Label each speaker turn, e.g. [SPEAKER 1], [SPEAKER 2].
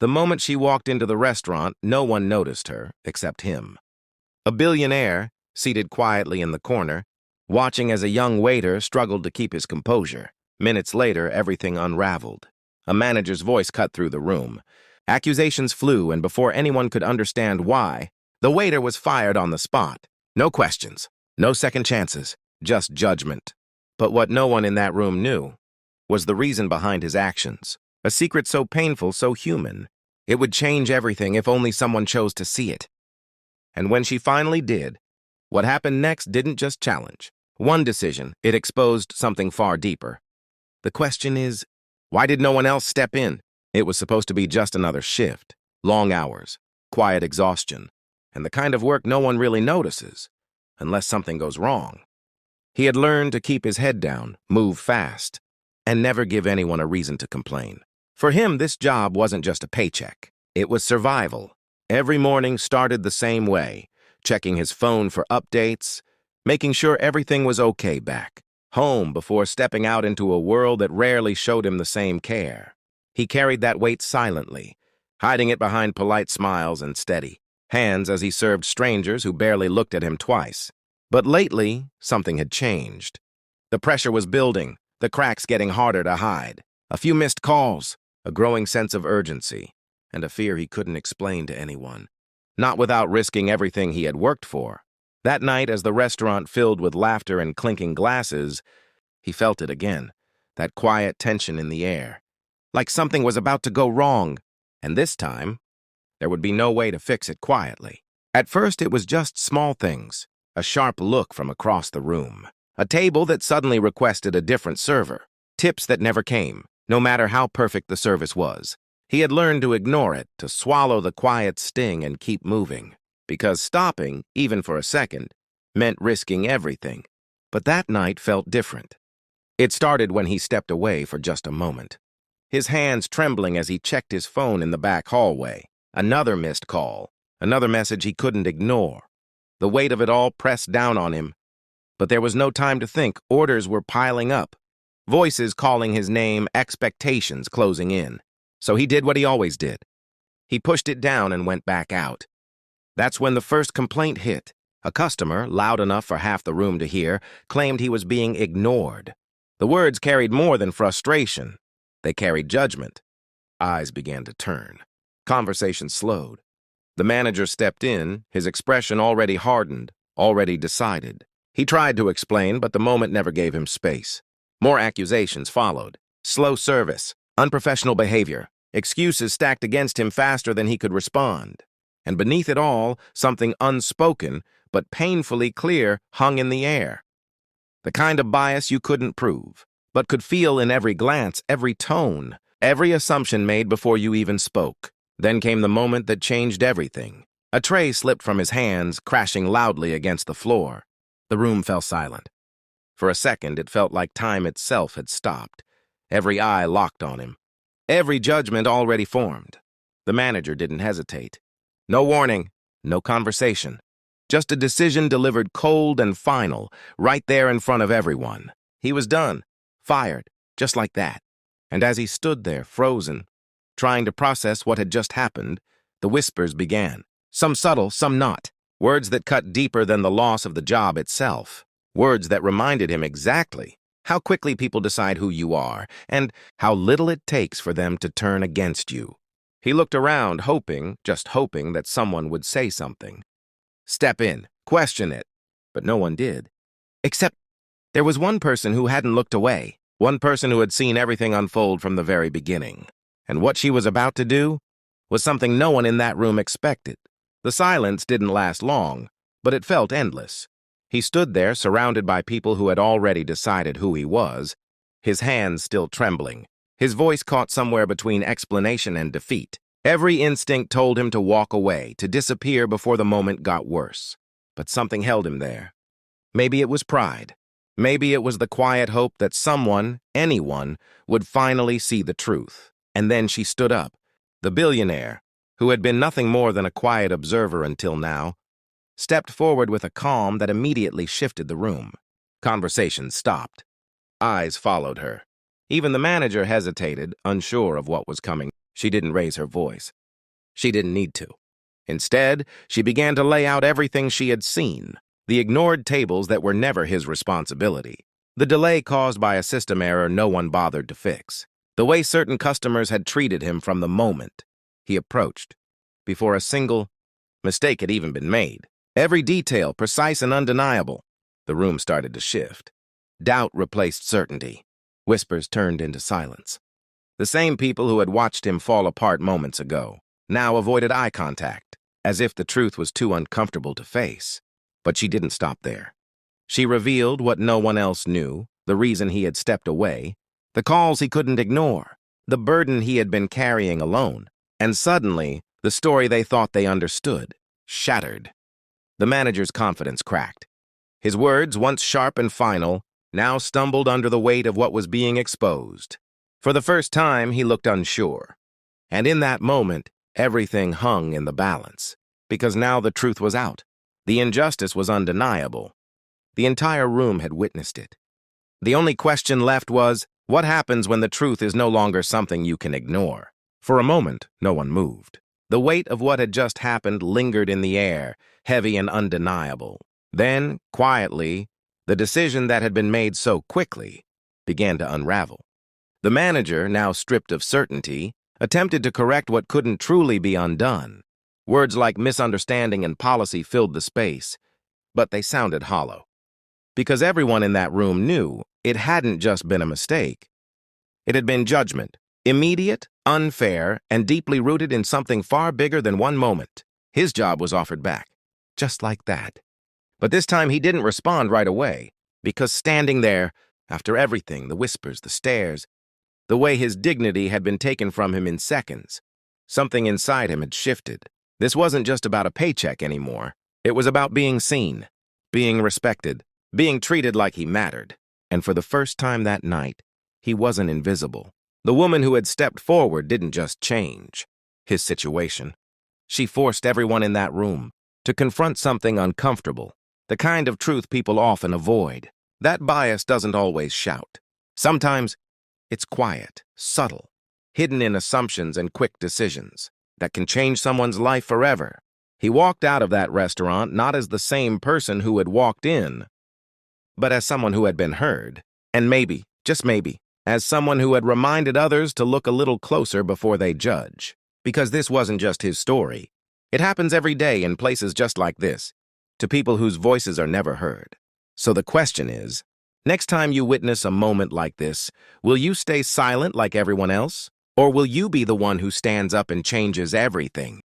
[SPEAKER 1] The moment she walked into the restaurant, no one noticed her except him. A billionaire, seated quietly in the corner, watching as a young waiter struggled to keep his composure. Minutes later, everything unraveled. A manager's voice cut through the room. Accusations flew, and before anyone could understand why, the waiter was fired on the spot. No questions, no second chances, just judgment. But what no one in that room knew was the reason behind his actions. A secret so painful, so human. It would change everything if only someone chose to see it. And when she finally did, what happened next didn't just challenge one decision, it exposed something far deeper. The question is, why did no one else step in? It was supposed to be just another shift, long hours, quiet exhaustion, and the kind of work no one really notices, unless something goes wrong. He had learned to keep his head down, move fast, and never give anyone a reason to complain. For him, this job wasn't just a paycheck. It was survival. Every morning started the same way, checking his phone for updates, making sure everything was okay back home before stepping out into a world that rarely showed him the same care. He carried that weight silently, hiding it behind polite smiles and steady hands as he served strangers who barely looked at him twice. But lately, something had changed. The pressure was building, the cracks getting harder to hide. A few missed calls, a growing sense of urgency, and a fear he couldn't explain to anyone, not without risking everything he had worked for. That night, as the restaurant filled with laughter and clinking glasses, he felt it again, that quiet tension in the air, like something was about to go wrong, and this time, there would be no way to fix it quietly. At first, it was just small things, a sharp look from across the room, a table that suddenly requested a different server, tips that never came, no matter how perfect the service was. He had learned to ignore it, to swallow the quiet sting and keep moving, because stopping, even for a second, meant risking everything. But that night felt different. It started when he stepped away for just a moment, his hands trembling as he checked his phone in the back hallway. Another missed call, another message he couldn't ignore. The weight of it all pressed down on him. But there was no time to think. Orders were piling up, voices calling his name, expectations closing in. So he did what he always did. He pushed it down and went back out. That's when the first complaint hit. A customer, loud enough for half the room to hear, claimed he was being ignored. The words carried more than frustration. They carried judgment. Eyes began to turn. Conversation slowed. The manager stepped in, his expression already hardened, already decided. He tried to explain, but the moment never gave him space. More accusations followed. Slow service, unprofessional behavior, excuses stacked against him faster than he could respond. And beneath it all, something unspoken, but painfully clear, hung in the air. The kind of bias you couldn't prove, but could feel in every glance, every tone, every assumption made before you even spoke. Then came the moment that changed everything. A tray slipped from his hands, crashing loudly against the floor. The room fell silent. For a second, it felt like time itself had stopped. Every eye locked on him. Every judgment already formed. The manager didn't hesitate. No warning, no conversation. Just a decision delivered cold and final, right there in front of everyone. He was done, fired, just like that. And as he stood there, frozen, trying to process what had just happened, the whispers began. Some subtle, some not. Words that cut deeper than the loss of the job itself. Words that reminded him exactly how quickly people decide who you are and how little it takes for them to turn against you. He looked around, hoping, just hoping, that someone would say something. Step in, question it. But no one did. Except there was one person who hadn't looked away, one person who had seen everything unfold from the very beginning. And what she was about to do was something no one in that room expected. The silence didn't last long, but it felt endless. He stood there, surrounded by people who had already decided who he was, his hands still trembling, his voice caught somewhere between explanation and defeat. Every instinct told him to walk away, to disappear before the moment got worse. But something held him there. Maybe it was pride. Maybe it was the quiet hope that someone, anyone, would finally see the truth. And then she stood up. The billionaire, who had been nothing more than a quiet observer until now, stepped forward with a calm that immediately shifted the room. Conversation stopped. Eyes followed her. Even the manager hesitated, unsure of what was coming. She didn't raise her voice. She didn't need to. Instead, she began to lay out everything she had seen, the ignored tables that were never his responsibility, the delay caused by a system error no one bothered to fix, the way certain customers had treated him from the moment he approached, before a single mistake had even been made. Every detail, precise and undeniable. The room started to shift. Doubt replaced certainty. Whispers turned into silence. The same people who had watched him fall apart moments ago now avoided eye contact, as if the truth was too uncomfortable to face. But she didn't stop there. She revealed what no one else knew, the reason he had stepped away, the calls he couldn't ignore, the burden he had been carrying alone. And suddenly, the story they thought they understood shattered. The manager's confidence cracked. His words, once sharp and final, now stumbled under the weight of what was being exposed. For the first time, he looked unsure. And in that moment, everything hung in the balance, because now the truth was out. The injustice was undeniable. The entire room had witnessed it. The only question left was, what happens when the truth is no longer something you can ignore? For a moment, no one moved. The weight of what had just happened lingered in the air, heavy and undeniable. Then, quietly, the decision that had been made so quickly began to unravel. The manager, now stripped of certainty, attempted to correct what couldn't truly be undone. Words like misunderstanding and policy filled the space, but they sounded hollow. Because everyone in that room knew it hadn't just been a mistake. It had been judgment, immediate, unfair, and deeply rooted in something far bigger than one moment. His job was offered back, just like that. But this time he didn't respond right away, because standing there, after everything, the whispers, the stares, the way his dignity had been taken from him in seconds, something inside him had shifted. This wasn't just about a paycheck anymore. It was about being seen, being respected, being treated like he mattered. And for the first time that night, he wasn't invisible. The woman who had stepped forward didn't just change his situation. She forced everyone in that room to confront something uncomfortable, the kind of truth people often avoid. That bias doesn't always shout. Sometimes it's quiet, subtle, hidden in assumptions and quick decisions that can change someone's life forever. He walked out of that restaurant not as the same person who had walked in, but as someone who had been heard, and maybe, just maybe, as someone who had reminded others to look a little closer before they judge. Because this wasn't just his story. It happens every day in places just like this, to people whose voices are never heard. So the question is, next time you witness a moment like this, will you stay silent like everyone else? Or will you be the one who stands up and changes everything?